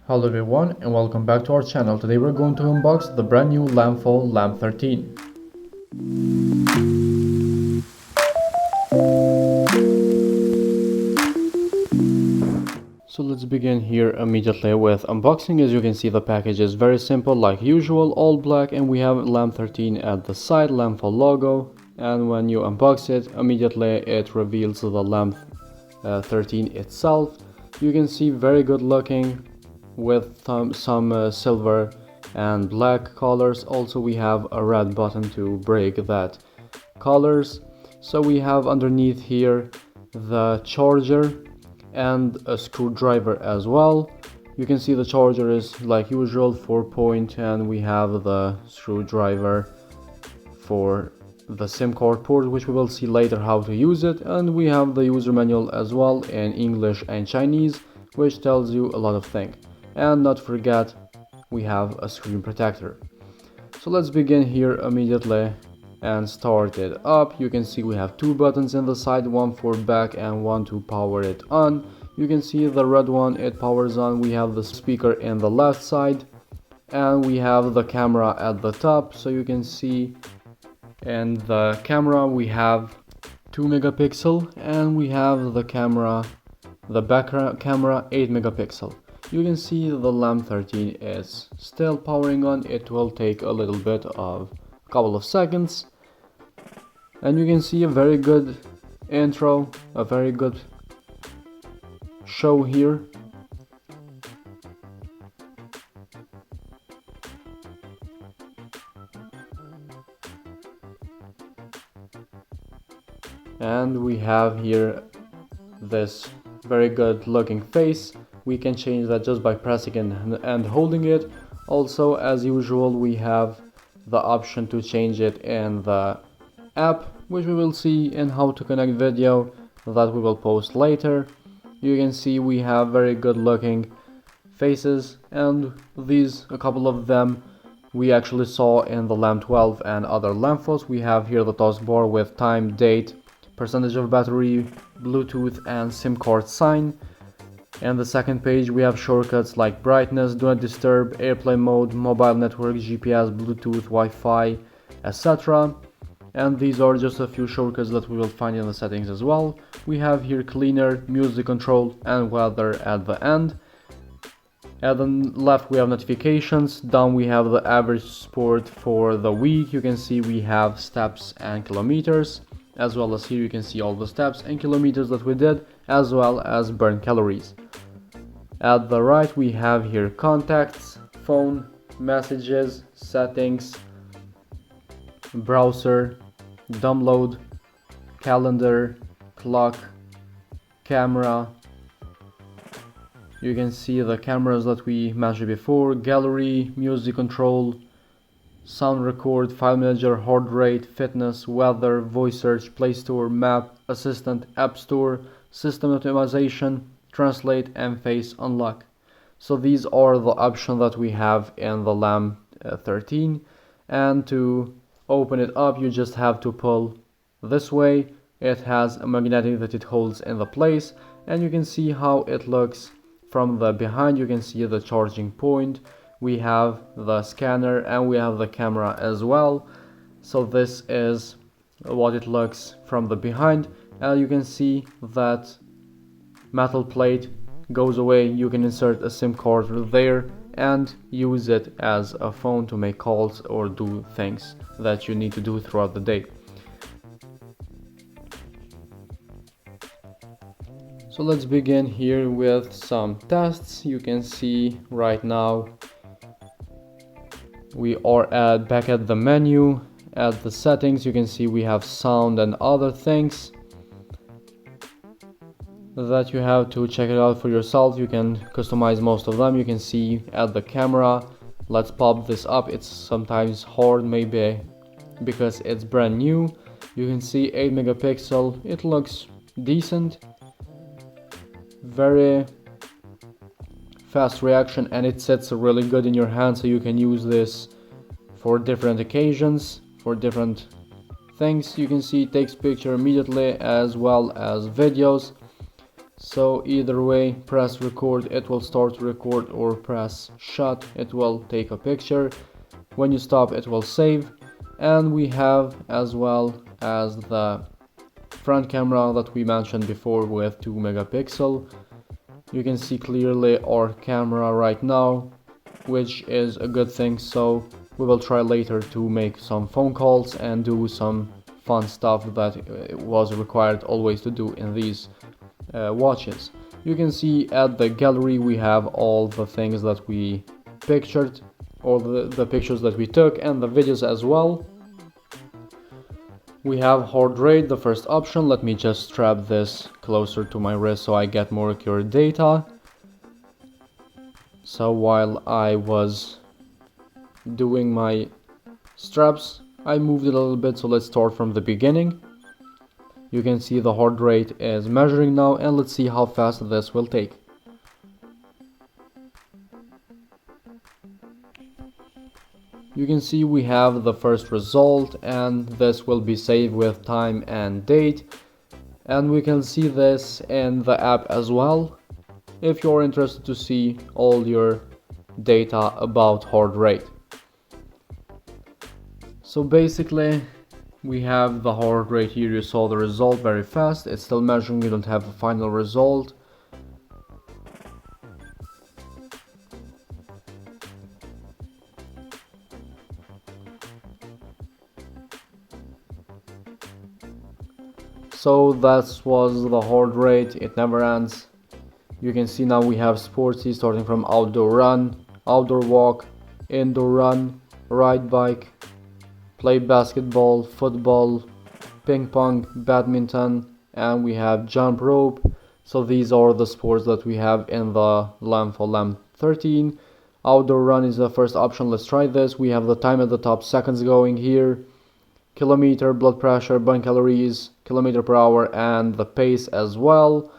Hello everyone and welcome back to our channel. Today we're going to unbox the brand new Lemfo Lem13. So let's begin here immediately with unboxing. As you can see, the package is very simple like usual, all black, and we have Lem13 at the side, Lemfo logo, and when you unbox it, immediately it reveals the Lem13 itself. You can see very good looking with some silver and black colors. Also we have a red button to break that colors. So we have underneath here the charger and a screwdriver as well. You can see the charger is like usual 4-point, and we have the screwdriver for the SIM card port, which we will see later how to use it, and we have the user manual as well in English and Chinese, which tells you a lot of things. And not forget, we have a screen protector. So let's begin here immediately and start it up. You can see we have two buttons in the side, one for back and one to power it on. You can see the red one, it powers on. We have the speaker in the left side, and we have the camera at the top. So you can see in the camera we have 2 megapixel, and we have the camera, the back camera 8 megapixel. You can see the Lem13 is still powering on. It will take a little bit of a couple of seconds, and you can see a very good intro, a very good show here. And we have here this very good looking face. We can change that just by pressing and holding it. Also, as usual, we have the option to change it in the app, which we will see in how to connect video that we will post later. You can see we have very good looking faces, and these, a couple of them, we actually saw in the Lem12 and other Lemfos. We have here the taskbar with time, date, percentage of battery, Bluetooth and SIM card sign. And the second page we have shortcuts like brightness, do not disturb, airplane mode, mobile network, GPS, Bluetooth, Wi-Fi, etc. And these are just a few shortcuts that we will find in the settings as well. We have here cleaner, music control and weather at the end. At the left we have notifications, down we have the average sport for the week. You can see we have steps and kilometers, as well as here you can see all the steps and kilometers that we did, as well as burn calories. At the right we have here contacts, phone, messages, settings, browser, download, calendar, clock, camera. You can see the cameras that we mentioned before, gallery, music control, sound record, file manager, heart rate, fitness, weather, voice search, Play Store, map, assistant, app store, system optimization, translate and face unlock. So these are the options that we have in the Lem13, and to open it up you just have to pull this way. It has a magnetic that it holds in the place, and you can see how it looks from the behind. You can see the charging point, we have the scanner, and we have the camera as well. So this is what it looks from the behind, and you can see that metal plate goes away. You can insert a SIM card there and use it as a phone to make calls or do things that you need to do throughout the day. So let's begin here with some tests. You can see right now we are back at the menu. At the settings you can see we have sound and other things that you have to check it out for yourself. You can customize most of them. You can see at the camera, let's pop this up. It's sometimes hard, maybe because it's brand new. You can see 8 megapixel, it looks decent, very fast reaction, and it sits really good in your hand, so you can use this for different occasions, for different things. You can see it takes picture immediately as well as videos. So either way, press record, it will start to record, or press shut, it will take a picture. When you stop, it will save. And we have as well as the front camera that we mentioned before with 2 megapixel. You can see clearly our camera right now, which is a good thing. So we will try later to make some phone calls and do some fun stuff that was required always to do in these watches. You can see at the gallery we have all the things that we pictured, all the pictures that we took, and the videos as well. We have heart rate, the first option. Let me just strap this closer to my wrist so I get more accurate data. So while I was doing my straps, I moved it a little bit, so let's start from the beginning. You can see the heart rate is measuring now, and let's see how fast this will take. You can see we have the first result, and this will be saved with time and date, and we can see this in the app as well if you're interested to see all your data about heart rate. So basically we have the heart rate here. You saw the result very fast. It's still measuring, you don't have a final result. So that was the heart rate, it never ends. You can see now we have sporty, starting from outdoor run, outdoor walk, indoor run, ride bike, play basketball, football, ping pong, badminton, and we have jump rope. So these are the sports that we have in the Lemfo Lem13. Outdoor run is the first option. Let's try this. We have the time at the top, seconds going here, kilometer, blood pressure, burn calories, kilometer per hour, and the pace as well.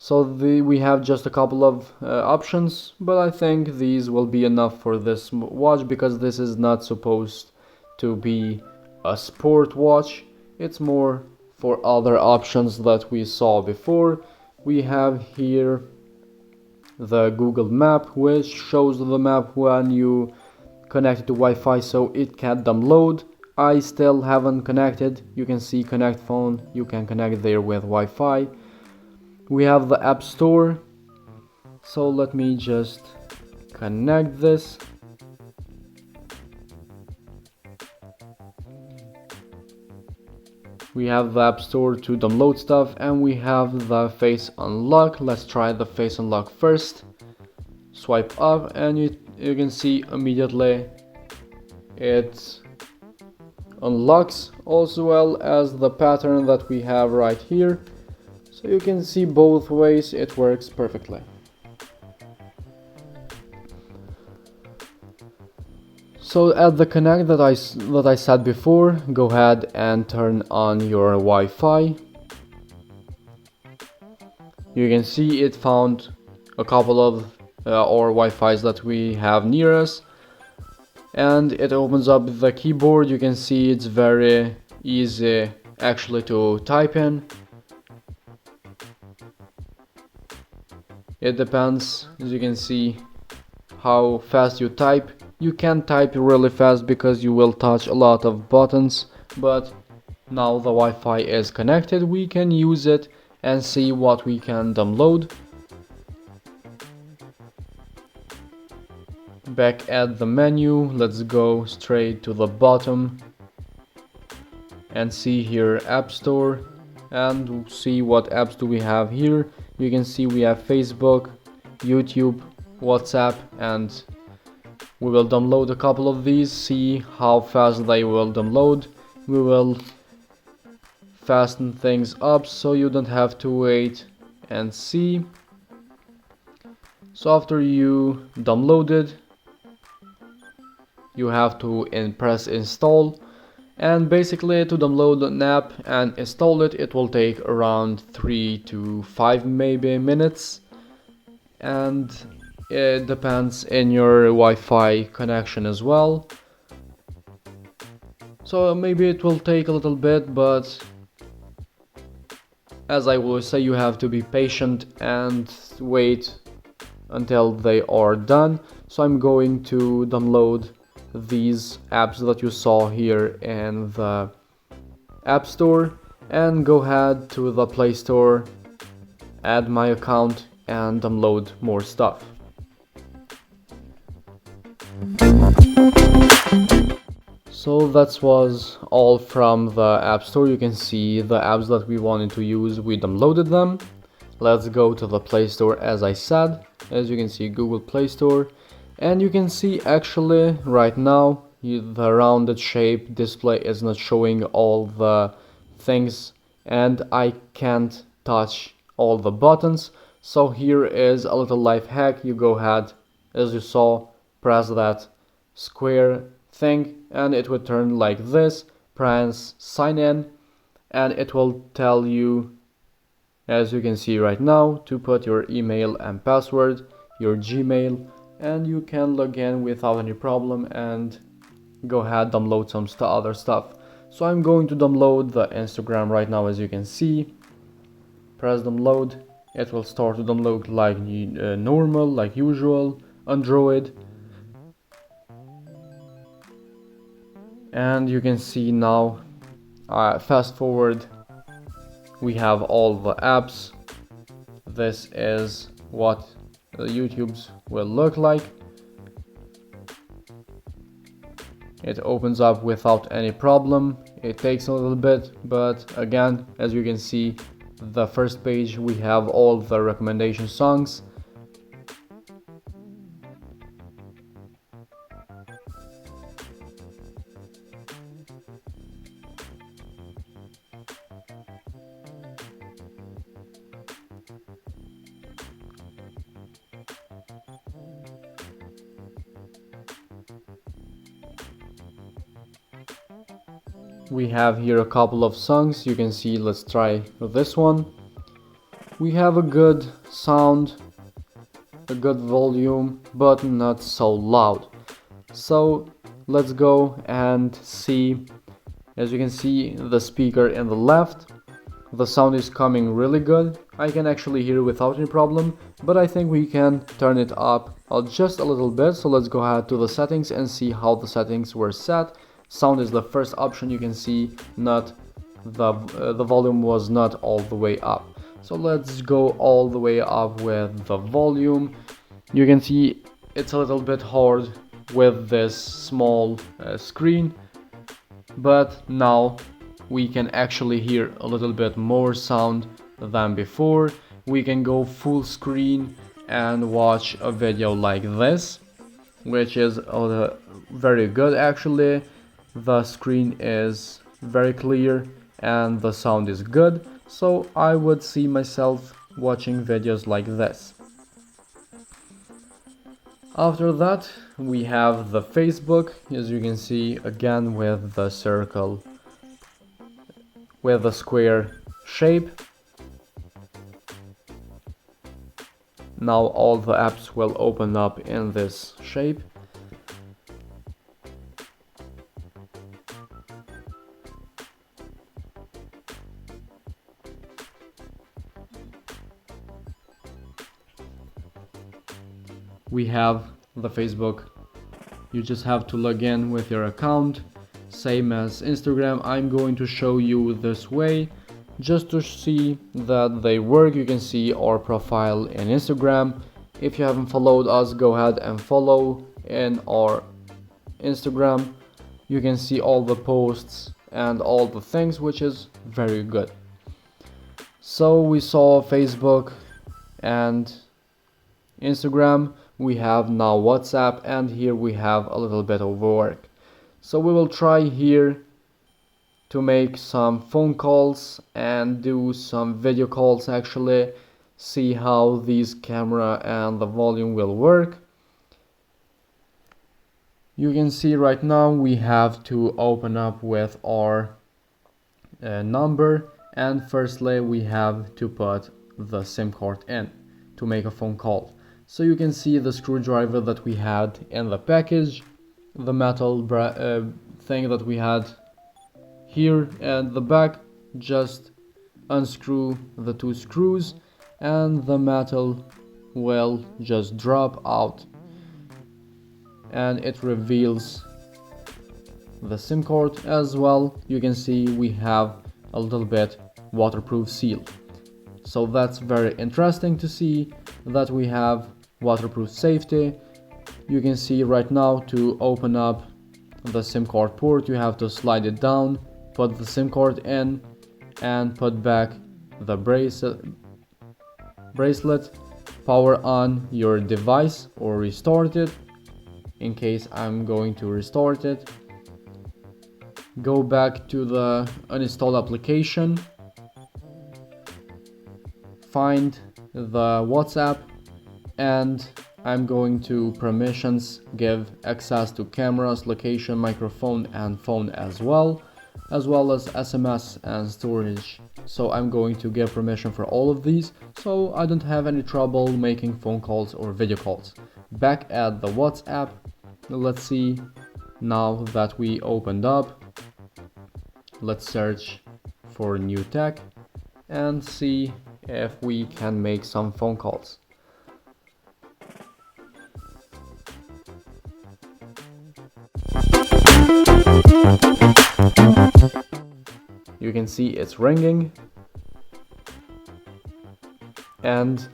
So we have just a couple of options, but I think these will be enough for this watch, because this is not supposed to be a sport watch. It's more for other options that we saw before. We have here the Google Map, which shows the map when you connect it to Wi-Fi, so it can download. I still haven't connected. You can see connect phone, you can connect there with Wi-Fi. We have the App Store, so let me just connect this. We have the App Store to download stuff, and we have the face unlock. Let's try the face unlock first. Swipe up, and you can see immediately it unlocks, as well as the pattern that we have right here. So you can see both ways it works perfectly. So at the connect that I said before, go ahead and turn on your Wi-Fi. You can see it found a couple of our Wi-Fis that we have near us, and it opens up the keyboard. You can see it's very easy actually to type in. It depends, as you can see, how fast you type. You can type really fast because you will touch a lot of buttons, but now the Wi-Fi is connected, we can use it and see what we can download. Back at the menu, let's go straight to the bottom and see here App Store and see what apps do we have here. You can see we have Facebook, YouTube, WhatsApp, and we will download a couple of these, see how fast they will download. We will fasten things up so you don't have to wait and see. So after you downloaded, you have to press install, and basically to download an app and install it, it will take around 3 to 5 maybe minutes, and it depends in your Wi-Fi connection as well. So maybe it will take a little bit, but as I will say, you have to be patient and wait until they are done. So I'm going to download these apps that you saw here in the App Store and go ahead to the Play Store, add my account and download more stuff. So that was all from the App Store. You can see the apps that we wanted to use, we downloaded them. Let's go to the Play Store as I said. As you can see, Google Play Store, and you can see actually right now the rounded shape display is not showing all the things and I can't touch all the buttons. So here is a little life hack. You go ahead, as you saw, press that square thing and it will turn like this. Press sign in and it will tell you, as you can see right now, to put your email and password, your Gmail, and you can log in without any problem and go ahead download some other stuff. So I'm going to download the Instagram right now. As you can see, press download, it will start to download like normal, like usual, Android. And you can see now, fast forward, we have all the apps. This is what the YouTube's will look like. It opens up without any problem. It takes a little bit, but again, as you can see, the first page we have all the recommendation songs. We have here a couple of songs. You can see, let's try this one. We have a good sound, a good volume, but not so loud. So let's go and see. As you can see, the speaker in the left, the sound is coming really good. I can actually hear without any problem, but I think we can turn it up just a little bit. So let's go ahead to the settings and see how the settings were set. Sound is the first option. You can see not the volume was not all the way up. So let's go all the way up with the volume. You can see it's a little bit hard with this small screen, but now we can actually hear a little bit more sound than before. We can go full screen and watch a video like this, which is very good actually. The screen is very clear and the sound is good, so I would see myself watching videos like this. After that, we have the Facebook, as you can see, again with the circle, with the square shape. Now all the apps will open up in this shape. We have the Facebook. You just have to log in with your account, same as Instagram. I'm going to show you this way just to see that they work. You can see our profile in Instagram. If you haven't followed us, go ahead and follow in our Instagram. You can see all the posts and all the things, which is very good. So we saw Facebook and Instagram. We have now WhatsApp, and here we have a little bit of work. So we will try here to make some phone calls and do some video calls, actually see how these camera and the volume will work. You can see right now we have to open up with our number, and firstly we have to put the SIM card in to make a phone call. So you can see the screwdriver that we had in the package, the metal thing that we had here at the back, just unscrew the two screws and the metal will just drop out and it reveals the SIM card as well. You can see we have a little bit waterproof seal. So that's very interesting to see that we have waterproof safety. You can see right now to open up the SIM card port you have to slide it down, put the SIM card in and put back the bracelet, power on your device or restart it. In case I'm going to restart it, go back to the uninstalled application, find the WhatsApp, and I'm going to permissions, give access to cameras, location, microphone and phone as well as SMS and storage. So I'm going to give permission for all of these so I don't have any trouble making phone calls or video calls. Back at the WhatsApp, let's see now that we opened up. Let's search for new tech and see if we can make some phone calls. You can see it's ringing and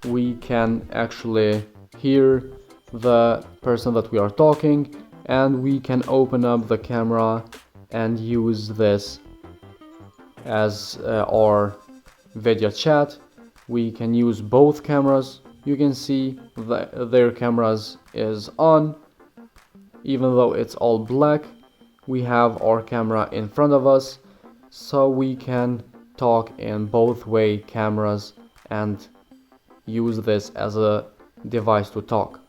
we can actually hear the person that we are talking, and we can open up the camera and use this as our video chat. We can use both cameras. You can see their cameras is on, even though it's all black. We have our camera in front of us, so we can talk in both way cameras and use this as a device to talk.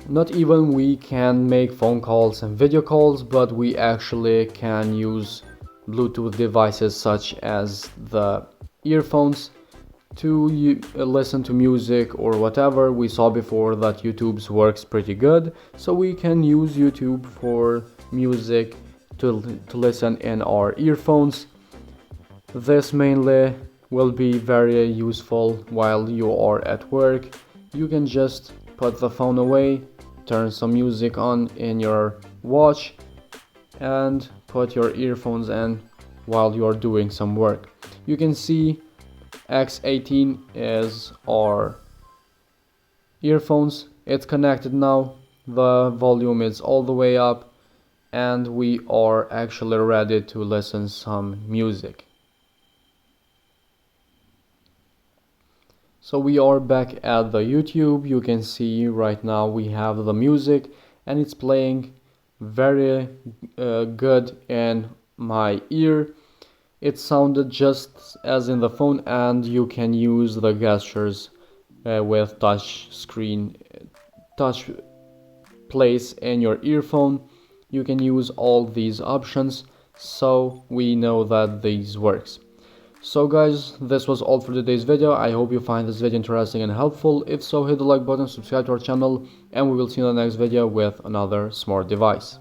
Not even we can make phone calls and video calls, but we actually can use Bluetooth devices such as the earphones to listen to music or whatever. We saw before that YouTube's works pretty good, so we can use YouTube for music to listen in our earphones. This mainly will be very useful while you are at work. You can just put the phone away, turn some music on in your watch and put your earphones in while you are doing some work. You can see X18 is our earphones. It's connected now, the volume is all the way up and we are actually ready to listen some music. So we are back at the YouTube. You can see right now we have the music and it's playing very good in my ear. It sounded just as in the phone, and you can use the gestures with touch place in your earphone. You can use all these options, so we know that these works. So guys, this was all for today's video. I hope you find this video interesting and helpful. If so, hit the like button, subscribe to our channel, and we will see you in the next video with another smart device.